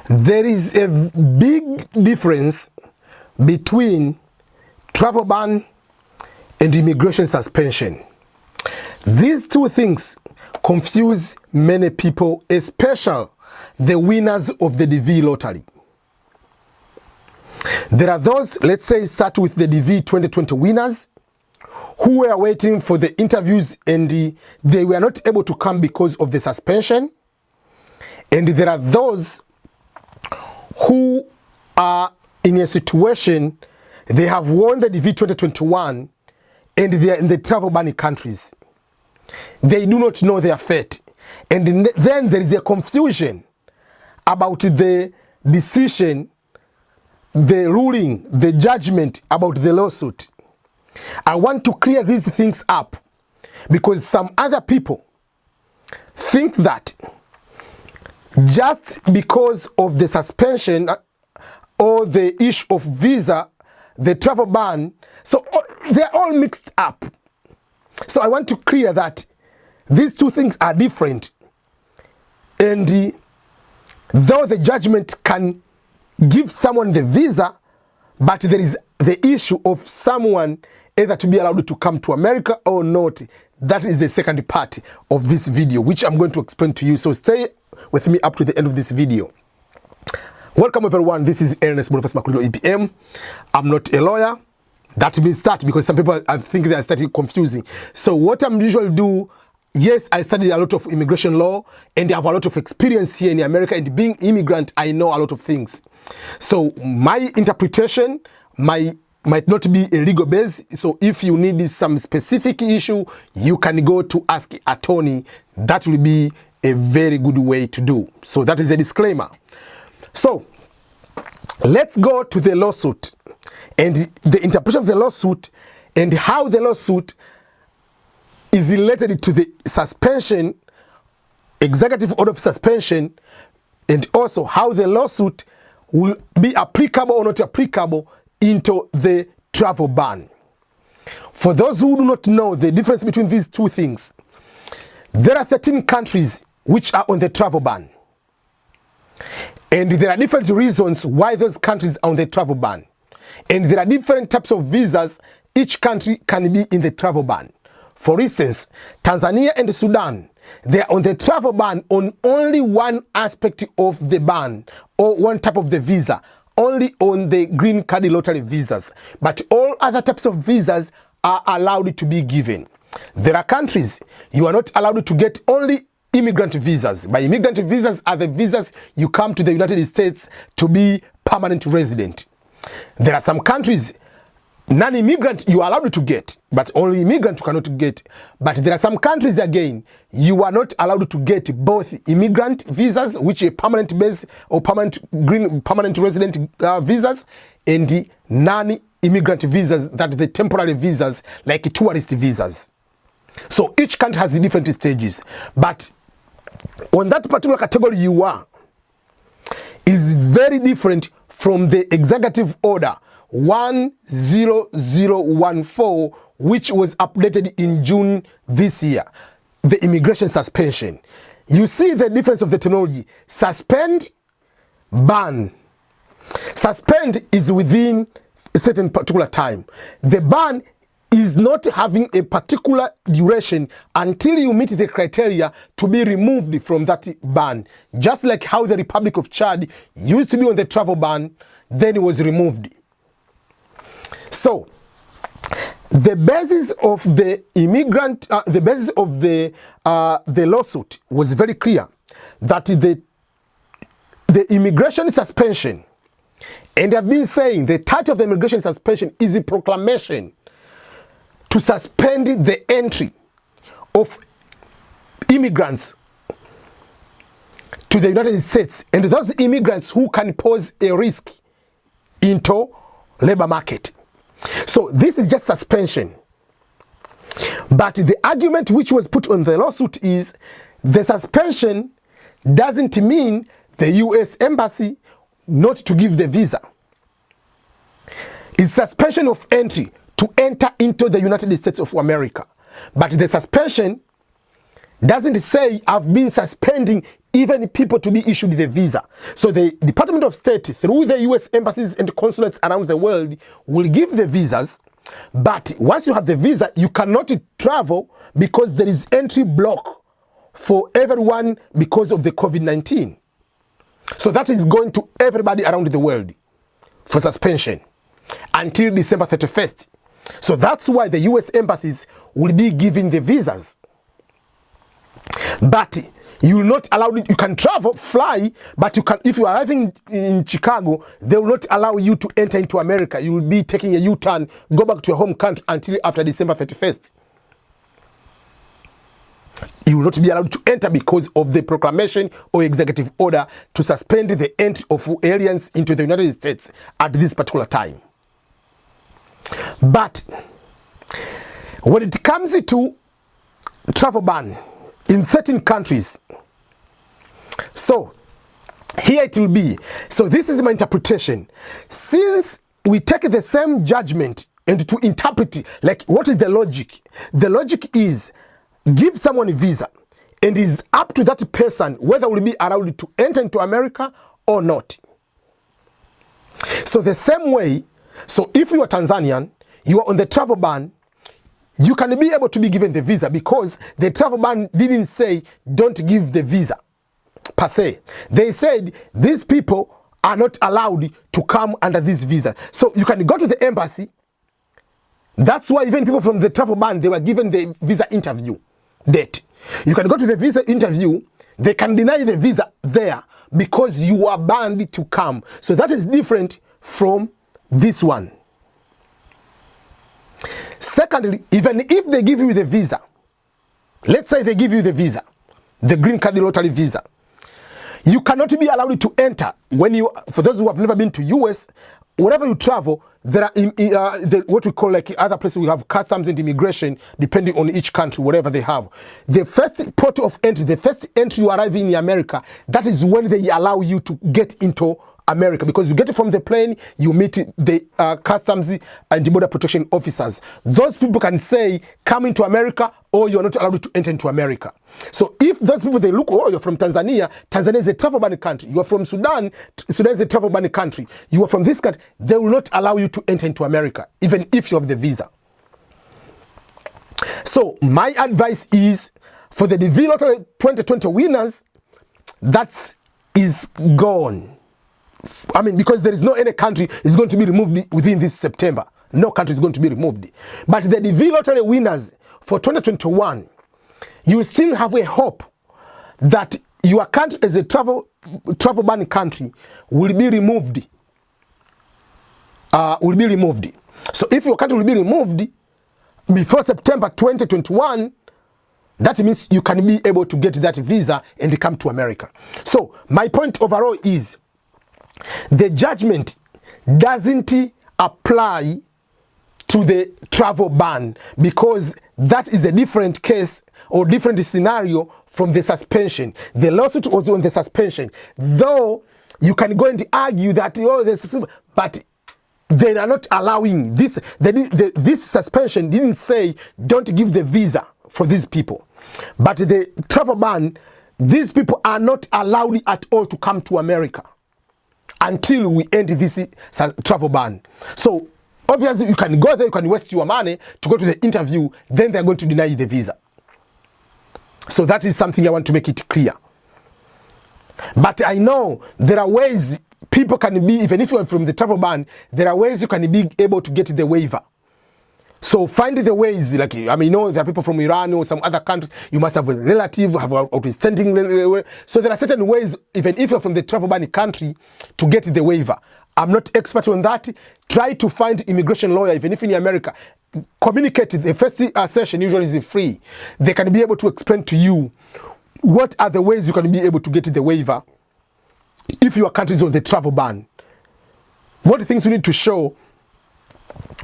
There is a big difference between travel ban and immigration suspension. These two things confuse many people, especially the winners of the DV lottery. There are those, let's say, start with the DV 2020 winners, who were waiting for the interviews and they were not able to come because of the suspension. And there are those who are in a situation, they have won the DV 2021 and they are in the travel ban countries. They do not know their fate. And then there is a confusion about the decision, the ruling, the judgment about the lawsuit. I want to clear these things up because some other people think that just because of the suspension or the issue of visa, the travel ban, so they're all mixed up. So I want to clear that these two things are different. And though the judgment can give someone the visa, but there is the issue of someone either to be allowed to come to America or not. That is the second part of this video, which I'm going to explain to you. So stay with me up to the end of this video. Welcome everyone, this is Ernest Boniface Makulilo EPM. I'm not a lawyer. That means start because some people I think they are starting confusing. So what I'm usually do, yes, I studied a lot of immigration law and I have a lot of experience here in America, and being immigrant, I know a lot of things. So my interpretation might not be a legal base. So if you need some specific issue, you can go to ask attorney. That will be a very good way to do. So that is a disclaimer. So let's go to the lawsuit and the interpretation of the lawsuit and how the lawsuit is related to the suspension, executive order of suspension, and also how the lawsuit will be applicable or not applicable into the travel ban. For those who do not know the difference between these two things, there are 13 countries which are on the travel ban. And there are different reasons why those countries are on the travel ban. And there are different types of visas each country can be in the travel ban. For instance, Tanzania and Sudan, they are on the travel ban on only one aspect of the ban or one type of the visa, only on the green card lottery visas. But all other types of visas are allowed to be given. There are countries you are not allowed to get only immigrant visas. By immigrant visas are the visas you come to the United States to be permanent resident. There are some countries non-immigrant you are allowed to get, but only immigrant you cannot get. But there are some countries again you are not allowed to get both immigrant visas, which are permanent base or permanent resident visas, and the non-immigrant visas, that the temporary visas like tourist visas. So each country has different stages, but on that particular category you are is very different from the executive order 10014, which was updated in June this year, the immigration suspension. You see the difference of the terminology. Suspend, ban. Suspend is within a certain particular time. The ban is not having a particular duration until you meet the criteria to be removed from that ban. Just like how the Republic of Chad used to be on the travel ban, then it was removed. So the basis of the the lawsuit was very clear, that the immigration suspension, and I've been saying the title of the immigration suspension is a proclamation to suspend the entry of immigrants to the United States, and those immigrants who can pose a risk into labor market. So this is just suspension. But the argument which was put on the lawsuit is the suspension doesn't mean the US embassy not to give the visa. It's suspension of entry to enter into the United States of America. But the suspension doesn't say I've been suspending even people to be issued the visa. So the Department of State, through the US embassies and consulates around the world, will give the visas. But once you have the visa, you cannot travel because there is entry block for everyone because of the COVID-19. So that is going to everybody around the world for suspension until December 31st. So that's why the US embassies will be giving the visas. But you will not allow it. You can travel, fly, but you can, if you are arriving in Chicago, they will not allow you to enter into America. You will be taking a U-turn, go back to your home country until after December 31st. You will not be allowed to enter because of the proclamation or executive order to suspend the entry of aliens into the United States at this particular time. But when it comes to travel ban in certain countries, so here it will be. So this is my interpretation. Since we take the same judgment and to interpret it, like what is the logic? The logic is give someone a visa and it's up to that person whether will be allowed to enter into America or not. So the same way, so if you are Tanzanian, you are on the travel ban, you can be able to be given the visa because the travel ban didn't say don't give the visa per se. They said these people are not allowed to come under this visa. So you can go to the embassy. That's why even people from the travel ban, they were given the visa interview date. You can go to the visa interview. They can deny the visa there because you are banned to come. So that is different from this one. Secondly, even if they give you the visa, let's say they give you the visa, the green card lottery visa, you cannot be allowed to enter when you, for those who have never been to US, wherever you travel, there are what we call like other places we have customs and immigration depending on each country, whatever they have. The first port of entry, the first entry you arrive in America, that is when they allow you to get into America, because you get it from the plane, you meet the customs and border protection officers. Those people can say come into America or you're not allowed to enter into America. So if those people, they look, oh, you're from Tanzania, Tanzania is a travel ban country. You are from Sudan, Sudan is a travel ban country. You are from this country, they will not allow you to enter into America, even if you have the visa. So my advice is for the DV Lottery 2020 winners, that is gone. I mean, because there is no any country is going to be removed within this September. No country is going to be removed. But the DV Lottery winners for 2021, you still have a hope that your country as a travel ban country will be removed. So if your country will be removed before September 2021, that means you can be able to get that visa and come to America. So my point overall is, the judgment doesn't apply to the travel ban because that is a different case or different scenario from the suspension. The lawsuit was on the suspension, though you can go and argue that, oh, but they are not allowing this. This suspension didn't say don't give the visa for these people, but the travel ban, these people are not allowed at all to come to America until we end this travel ban. So obviously you can go there, you can waste your money to go to the interview, then they're going to deny you the visa. So that is something I want to make it clear. But I know there are ways people can be, even if you are from the travel ban, there are ways you can be able to get the waiver. So find the ways, like, I mean, there are people from Iran or some other countries, you must have a relative, have an outstanding, so there are certain ways, even if you're from the travel ban country, to get the waiver. I'm not expert on that. Try to find immigration lawyer, even if in America. Communicate. The first session usually is free. They can be able to explain to you what are the ways you can be able to get the waiver if your country is on the travel ban. What things you need to show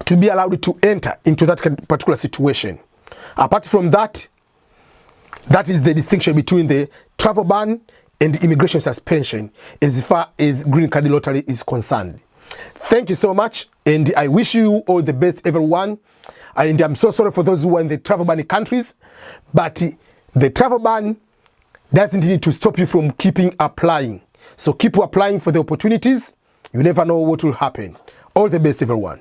to be allowed to enter into that particular situation. Apart from that, that is the distinction between the travel ban and the immigration suspension as far as green card lottery is concerned. Thank you so much, and I wish you all the best, everyone. And I'm so sorry for those who are in the travel ban countries, but the travel ban, doesn't need to stop you from keeping applying. So keep applying for the opportunities. You never know what will happen. All the best, everyone.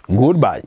Goodbye.